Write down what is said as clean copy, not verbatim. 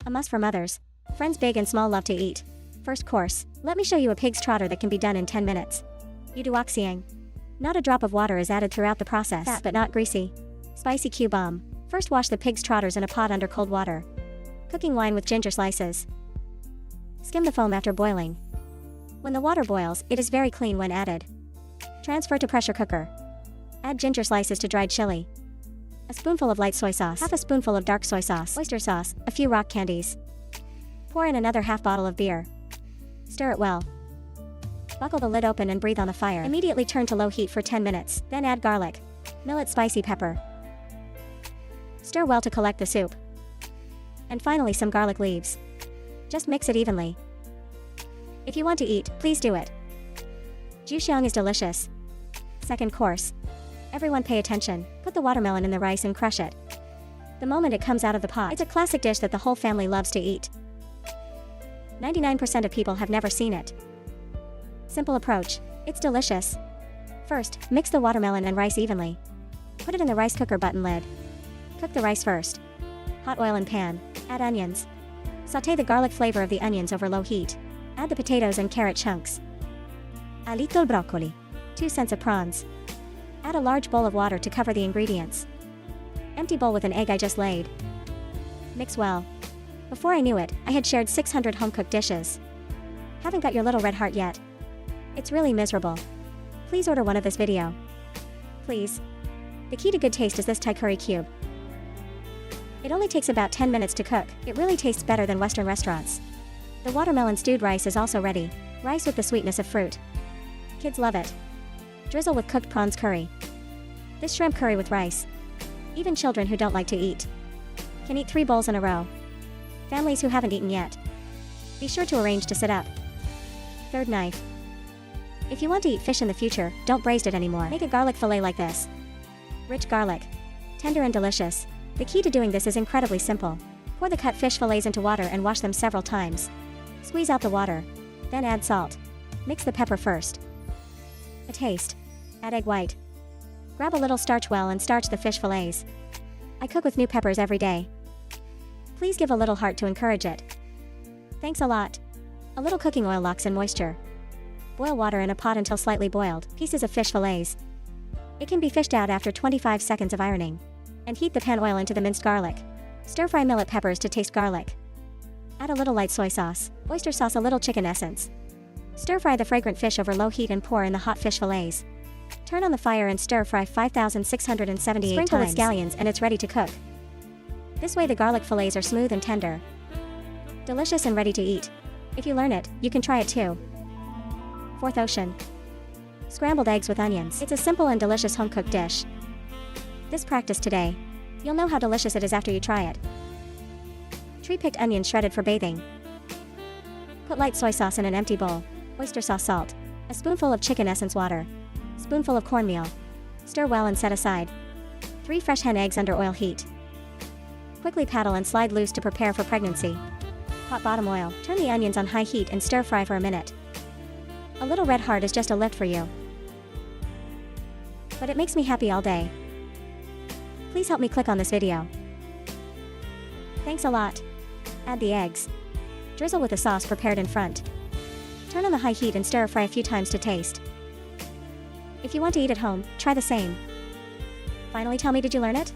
A must for mothers. Friends big and small love to eat. First course. Let me show you a pig's trotter that can be done in 10 minutes. Yuduoxiang. Not a drop of water is added throughout the process. Fat but not greasy. Spicy Q bomb. First wash the pig's trotters in a pot under cold water. Cooking wine with ginger slices. Skim the foam after boiling. When the water boils, it is very clean when added. Transfer to pressure cooker. Add ginger slices to dried chili. A spoonful of light soy sauce. Half a spoonful of dark soy sauce. Oyster sauce. A few rock candies. Pour in another half bottle of beer. Stir it well. Buckle the lid open and breathe on the fire. Immediately turn to low heat for 10 minutes, then add garlic. Millet spicy pepper. Stir well to collect the soup. And finally some garlic leaves. Just mix it evenly. If you want to eat, please do it. Juxiang is delicious. Second course. Everyone pay attention. Put the watermelon in the rice and crush it. The moment it comes out of the pot, it's a classic dish that the whole family loves to eat. 99% of people have never seen it. Simple approach. It's delicious. First, mix the watermelon and rice evenly. Put it in the rice cooker button lid. Cook the rice first. Hot oil in pan. Add onions. Sauté the garlic flavor of the onions over low heat. Add the potatoes and carrot chunks. A little broccoli. 2 cents of prawns. Add a large bowl of water to cover the ingredients. Empty bowl with an egg I just laid. Mix well. Before I knew it, I had shared 600 home-cooked dishes. Haven't got your little red heart yet? It's really miserable. Please order one of this video. Please. The key to good taste is this Thai curry cube. It only takes about 10 minutes to cook. It really tastes better than Western restaurants. The watermelon stewed rice is also ready. Rice with the sweetness of fruit. Kids love it. Drizzle with cooked prawns curry. This shrimp curry with rice. Even children who don't like to eat can eat 3 bowls in a row. Families who haven't eaten yet, be sure to arrange to sit up. Third knife. If you want to eat fish in the future, don't braise it anymore. Make a garlic fillet like this. Rich garlic. Tender and delicious. The key to doing this is incredibly simple. Pour the cut fish fillets into water and wash them several times. Squeeze out the water. Then add salt. Mix the pepper first. A taste. Add egg white. Grab a little starch well and starch the fish fillets. I cook with new peppers every day. Please give a little heart to encourage it. Thanks a lot. A little cooking oil locks in moisture. Boil water in a pot until slightly boiled. Pieces of fish fillets. It can be fished out after 25 seconds of ironing. And heat the pan oil into the minced garlic. Stir-fry millet peppers to taste garlic. Add a little light soy sauce, oyster sauce, a little chicken essence. Stir-fry the fragrant fish over low heat and pour in the hot fish fillets. Turn on the fire and stir-fry 5,678 Sprinkle with scallions and it's ready to cook. This way the garlic fillets are smooth and tender. Delicious and ready to eat. If you learn it, you can try it too. Fourth ocean. Scrambled eggs with onions. It's a simple and delicious home-cooked dish. This practice today. You'll know how delicious it is after you try it. Tree-picked onions shredded for bathing. Put light soy sauce in an empty bowl. Oyster sauce, salt. A spoonful of chicken essence, water. Spoonful of cornmeal. Stir well and set aside. 3 fresh hen eggs under oil heat. Quickly paddle and slide loose to prepare for pregnancy. Hot bottom oil. Turn the onions on high heat and stir fry for a minute. A little red heart is just a lift for you. But it makes me happy all day. Please help me click on this video. Thanks a lot. Add the eggs. Drizzle with the sauce prepared in front. Turn on the high heat and stir fry a few times to taste. If you want to eat at home, try the same. Finally, tell me, did you learn it?